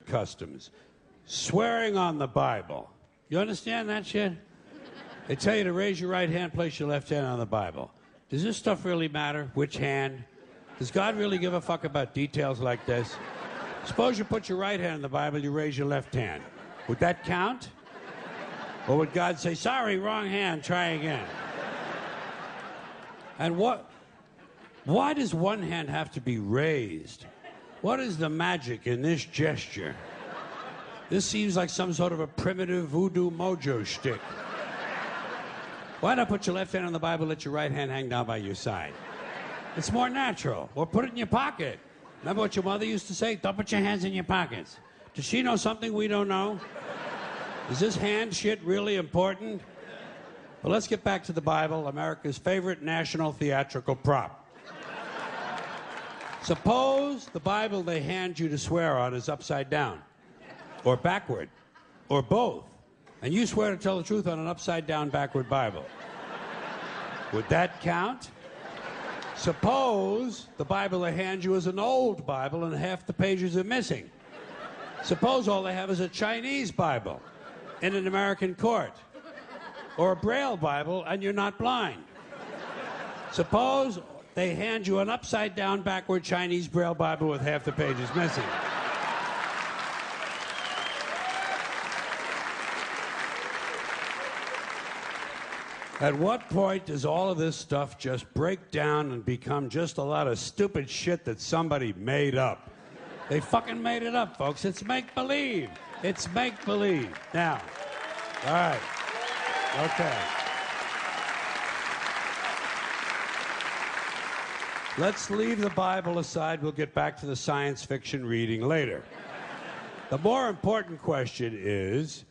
customs. Swearing on the Bible. You understand that shit? They tell you to raise your right hand, place your left hand on the Bible. Does this stuff really matter? Which hand? Does God really give a fuck about details like this? Suppose you put your right hand in the Bible, you raise your left hand. Would that count? Or would God say, sorry, wrong hand, try again? And why does one hand have to be raised? What is the magic in this gesture? This seems like some sort of a primitive voodoo mojo shtick. Why not put your left hand on the Bible, let your right hand hang down by your side? It's more natural. Or put it in your pocket. Remember what your mother used to say? Don't put your hands in your pockets. Does she know something we don't know? Is this hand shit really important? Well, let's get back to the Bible, America's favorite national theatrical prop. Suppose the Bible they hand you to swear on is upside down, or backward, or both, and you swear to tell the truth on an upside-down, backward Bible. Would that count? Suppose the Bible they hand you is an old Bible and half the pages are missing. Suppose all they have is a Chinese Bible in an American court, or a Braille Bible and you're not blind. Suppose they hand you an upside-down, backward Chinese Braille Bible with half the pages missing. At what point does all of this stuff just break down and become just a lot of stupid shit that somebody made up? They fucking made it up, folks. It's make-believe. It's make-believe. Now, all right. Okay. Let's leave the Bible aside. We'll get back to the science fiction reading later. The more important question is,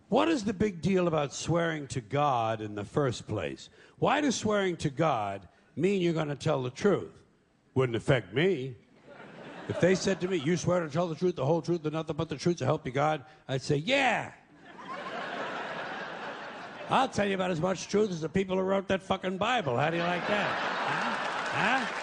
what is the big deal about swearing to God in the first place? Why does swearing to God mean you're going to tell the truth? Wouldn't affect me. If they said to me, you swear to tell the truth, the whole truth, and nothing but the truth, to help you God, I'd say, yeah. I'll tell you about as much truth as the people who wrote that fucking Bible. How do you like that? Huh?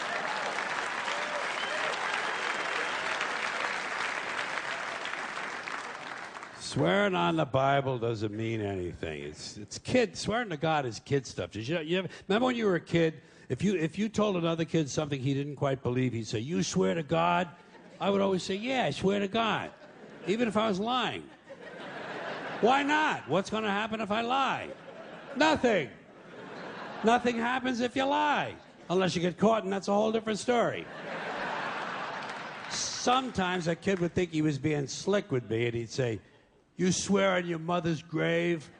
Swearing on the Bible doesn't mean anything. It's kid. Swearing to God is kid stuff. Remember when you were a kid, if you told another kid something he didn't quite believe, he'd say, you swear to God? I would always say, yeah, I swear to God, even if I was lying. Why not? What's going to happen if I lie? Nothing. Nothing happens if you lie, unless you get caught, and that's a whole different story. Sometimes a kid would think he was being slick with me, and he'd say, you swear on your mother's grave?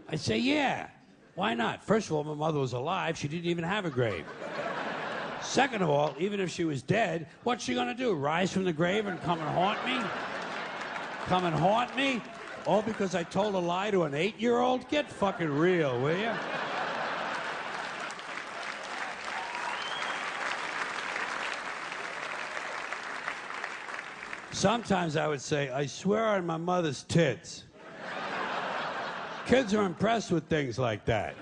I'd say, yeah. Why not? First of all, my mother was alive. She didn't even have a grave. Second of all, even if she was dead, what's she going to do? Rise from the grave and come and haunt me? Come and haunt me? All because I told a lie to an 8-year-old? Get fucking real, will you? Sometimes I would say, I swear on my mother's tits. Kids are impressed with things like that.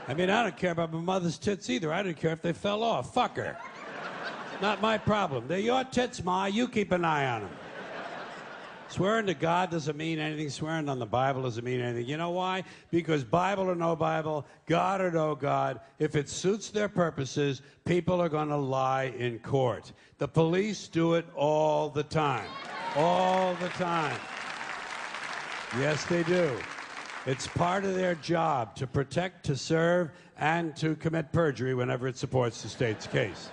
I mean, I don't care about my mother's tits either. I don't care if they fell off. Fuck her. Not my problem. They're your tits, Ma. You keep an eye on them. Swearing to God doesn't mean anything. Swearing on the Bible doesn't mean anything. You know why? Because Bible or no Bible, God or no God, if it suits their purposes, people are going to lie in court. The police do it all the time. All the time. Yes, they do. It's part of their job to protect, to serve, and to commit perjury whenever it supports the state's case.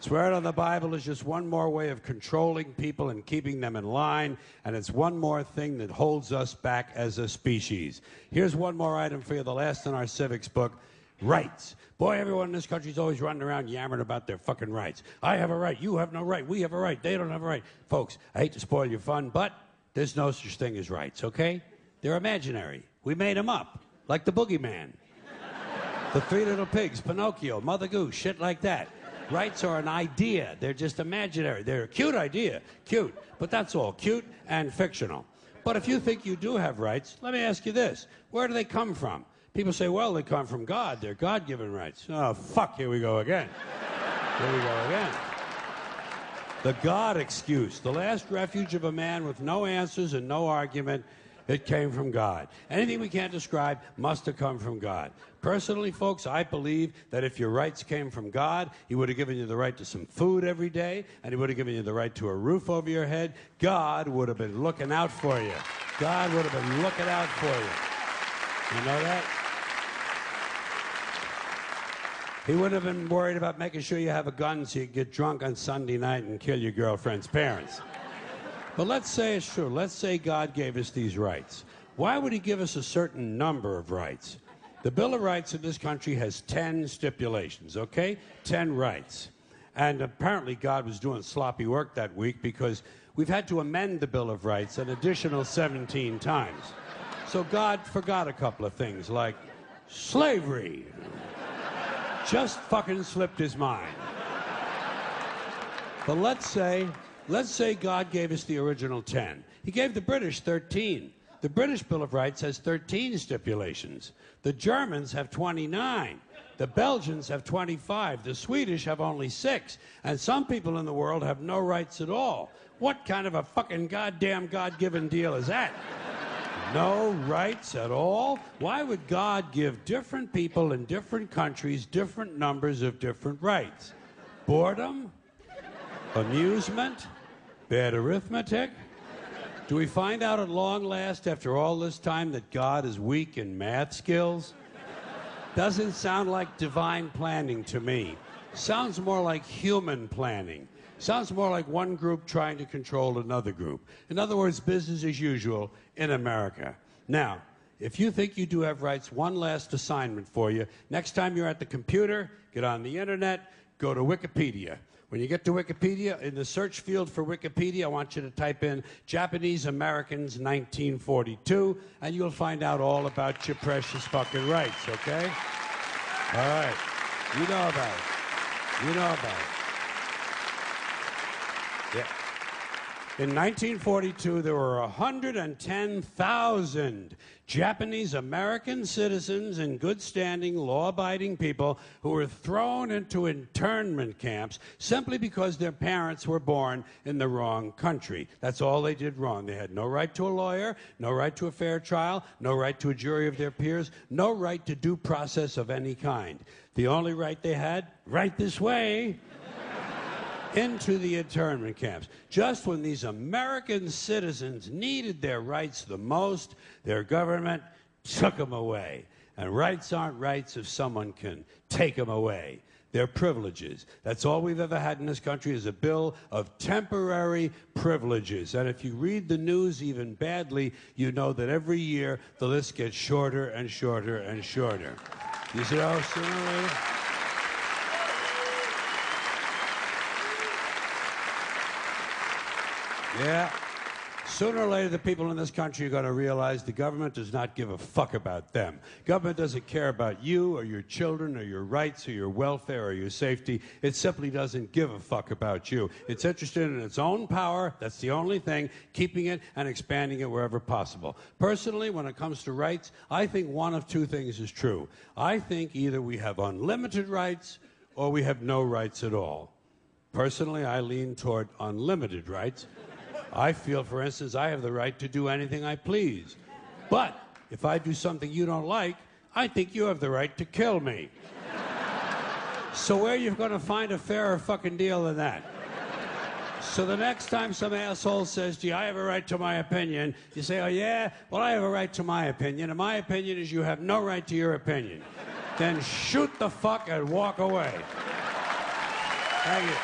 Swearing on the Bible is just one more way of controlling people and keeping them in line, and it's one more thing that holds us back as a species. Here's one more item for you, the last in our civics book, rights. Boy, everyone in this country is always running around yammering about their fucking rights. I have a right, you have no right, we have a right, they don't have a right. Folks, I hate to spoil your fun, but there's no such thing as rights, okay? They're imaginary. We made them up, like the Boogeyman, the Three Little Pigs, Pinocchio, Mother Goose, shit like that. Rights are an idea. They're just imaginary. They're a cute idea. Cute. But that's all. Cute and fictional. But if you think you do have rights, let me ask you this. Where do they come from? People say, well, they come from God. They're God-given rights. Oh, fuck. Here we go again. Here we go again. The God excuse, the last refuge of a man with no answers and no argument. It came from God. Anything we can't describe must have come from God. Personally, folks, I believe that if your rights came from God, He would have given you the right to some food every day, and He would have given you the right to a roof over your head. God would have been looking out for you. God would have been looking out for you. You know that? He wouldn't have been worried about making sure you have a gun so you can get drunk on Sunday night and kill your girlfriend's parents. But let's say it's true. Let's say God gave us these rights. Why would He give us a certain number of rights? The Bill of Rights in this country has 10 stipulations, okay? 10 rights. And apparently God was doing sloppy work that week because we've had to amend the Bill of Rights an additional 17 times. So God forgot a couple of things like slavery. Just fucking slipped his mind. But let's say God gave us the original 10. He gave the British 13. The British Bill of Rights has 13 stipulations. The Germans have 29. The Belgians have 25. The Swedish have only 6. And some people in the world have no rights at all. What kind of a fucking goddamn God-given deal is that? No rights at all? Why would God give different people in different countries different numbers of different rights? Boredom? Amusement? Bad arithmetic? Do we find out at long last, after all this time, that God is weak in math skills? Doesn't sound like divine planning to me. Sounds more like human planning. Sounds more like one group trying to control another group. In other words, business as usual in America. Now, if you think you do have rights, one last assignment for you. Next time you're at the computer, get on the internet, go to Wikipedia. When you get to Wikipedia, in the search field for Wikipedia, I want you to type in Japanese Americans 1942, and you'll find out all about your precious fucking rights, okay? All right. You know about it. You know about it. Yeah. In 1942, there were 110,000 Japanese American citizens in good standing, law-abiding people who were thrown into internment camps simply because their parents were born in the wrong country. That's all they did wrong. They had no right to a lawyer, no right to a fair trial, no right to a jury of their peers, no right to due process of any kind. The only right they had, right this way, into the internment camps. Just when these American citizens needed their rights the most, their government took them away. And rights aren't rights if someone can take them away. They're privileges. That's all we've ever had in this country is a bill of temporary privileges. And if you read the news even badly, you know that every year the list gets shorter and shorter and shorter. You see how sooner or later? Yeah. Sooner or later, the people in this country are going to realize the government does not give a fuck about them. Government doesn't care about you or your children or your rights or your welfare or your safety. It simply doesn't give a fuck about you. It's interested in its own power. That's the only thing, keeping it and expanding it wherever possible. Personally, when it comes to rights, I think one of two things is true. I think either we have unlimited rights or we have no rights at all. Personally, I lean toward unlimited rights. I feel, for instance, I have the right to do anything I please. But if I do something you don't like, I think you have the right to kill me. So where are you going to find a fairer fucking deal than that? So the next time some asshole says to you, I have a right to my opinion, you say, oh yeah? Well, I have a right to my opinion, and my opinion is you have no right to your opinion. Then shoot the fuck and walk away. Thank you.